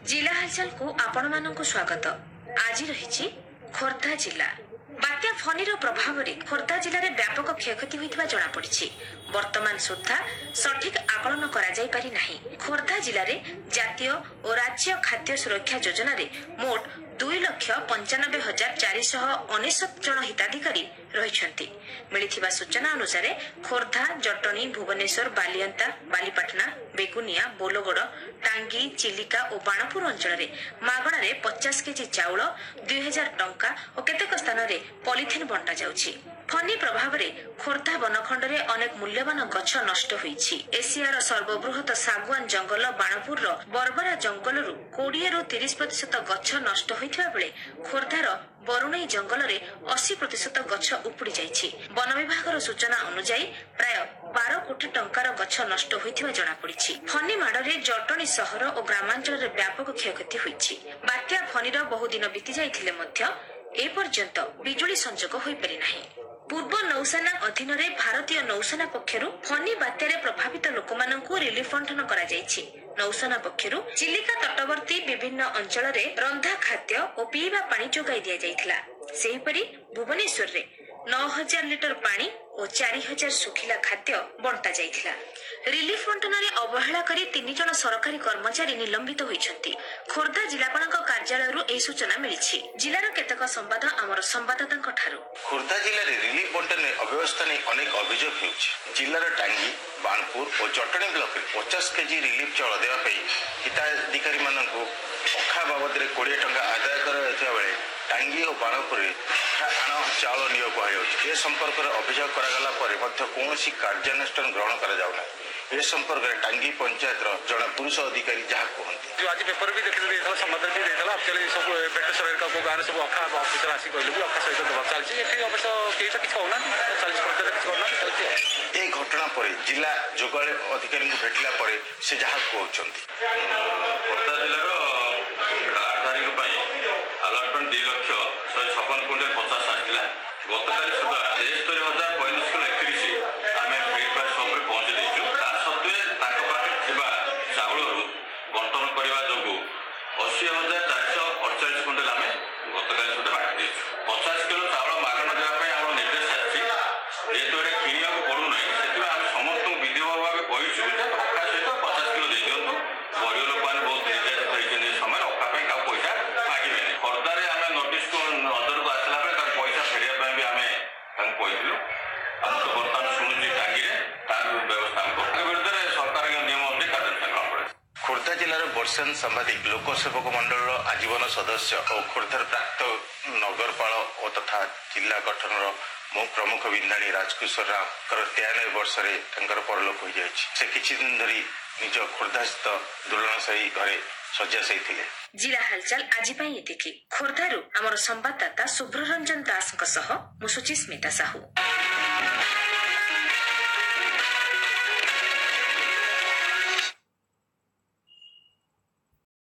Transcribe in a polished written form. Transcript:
जिला हालचाल को आपण मानक स्वागत। आज रही खोर्धा जिला बात्या फनीर प्रभाव में खोर्धा जिले में व्यापक क्षयक्षति होता जनापड़ी। वर्तमान सुधा सठिक आकलन कर खोर्धा जिले में जातीय और राज्य खाद्य सुरक्षा योजना मोट 2,95,419 जन हिताधिकारी रही। मिलिथिबा सूचना अनुसार खोर्धा, जटनी, भुवनेश्वर, बालियंता, बालीपाटना, बेगुनिया, बोलगड़, टांगी, चिलिका और बाणपुर अंचल में मागणारे 50 केजी चाउल, 2000 टंका और केतेक स्थान में पॉलिथिन बंटा जाउछि। फनी प्रभाव में खोर्धा वनखंड में अनेक मूल्यवान गछ नष्ट होईछि। एशियार सर्वबृहत सागुआन जंगल बाणपुर बरबरा जंगल 20-30% गछ नष्ट होइथिबा बेले खोर्धार बरुणई जंगल में 80% गछ उपुड़ी जाइछि। वन विभाग सूचना अनुसार प्राय 12 कोटी टंकार गछ नष्ट होइथिबा जनापड़ी। फनी माड़े जटनी सहर और ग्रामांचल में व्यापक क्षयक्षति होइछि। बात्या फनीर बहुदिन बीती जाइथिले मध्य एपर्यंत बिजुली संजोग होई पारि नाही। पूर्व नौसेना अधीन भारतीय नौसेना पक्षर फनी बात्यारे प्रभावित लोकमानंकु रिलीफ बंटन करा जायछि। नौसेना पक्षर चिलिका तटवर्ती विभिन्न अंचल में रंधा खाद्य और पीवा पानी जोगाई दिया जायथिला। सेहिपरि भुवनेश्वर रे 9,000 लिटर पानी और 4,000 सुखिला खाद्य बंटा जायथिला। रिलीफ बंटन में अवहेला करी 3 जन सरकारी कर्मचारी निलंबित होइछन्ति। खोर्धा जिलापाल कार्यालय यह सूचना मिली। जिलार केतक संवाद आमर संवाददाता ठारू। खोर्धा जिले में रिलीफ बंटन में अव्यवस्था नहीं अनेक अभियोग होउछि। जिलार टांगी, बाणपुर और जटनी ब्लॉक में 50 केजी रिलीफ चाउल देवाई हिताधिकारी मानक अखा बाबद 20 टंका आदाय करा बेले टांगी और बाणपुर आण चाउल नियोग कहुच्छे। ए संपर्क में अभियोग करागला कौन कार्यानुष्ठान ग्रहण करा जाउना। ए संपर्क में टांगी पंचायत जड़े पुरुष अधिकारी जहाँ कहते जो आज पेपर भी देखते समाज भी देता एक्चुअली सब बेटेश्वर गाँव सब अखा अफिसर आसिक कहले अखा सहित देवा चलती अवश्य कहीं तो किसी होना चलती चलती। ये घटना पर जिला जोगाड़ अधिकारी भेटला से जहाँ कहते खोर्धा जिलार कार्डधारी आलटमेंट 2,156,50 आसला। गतकाल सुधा 73,035 आम फेडब्याच समय पहुंची देचु। सत्वे चाउल बंटन करने जो 80,448 क्विंटाल आम गतकाल सुधा बांटी देचु। 50 किलो चाउल मागण देवाई आम निर्देश आसी जेहेतु ये किणा पड़ूना से आम समस्त विधिवत भाव कहीचु अखा सहित 50 किलो दे दिंतु। गरीब लोक मैंने बहुत निर्यातित होती समय अखा पैसा मागे खोर्धार आम नोटिस को नजर को आसला पैसा फेरिया भी आम कहलु। बर्तमान शुणुची टांगी व्यवस्था विरुद्ध सरकार नियम अनुसार कार्यानुष्ठान ग्रहण करे। खोर्धा जिलार वर्षान सांबादिक लोकसेवक मंडल आजीवन सदस्य और खोर्धार प्राक्त नगरपाल और तथा जिला गठन प्रमुख विंधाणी राजकिशोर राव 93 वर्ष परलोक हो जाए। से किछि दिन धरी निज खोर्धा स्थित दुलनाशाही घरे शଯ୍या सही। जिला हालचाल आज एतिकी। खोर्धारू आमर संवाददाता शुभ्ररंजन दास मु सुचिस्मिता साहू।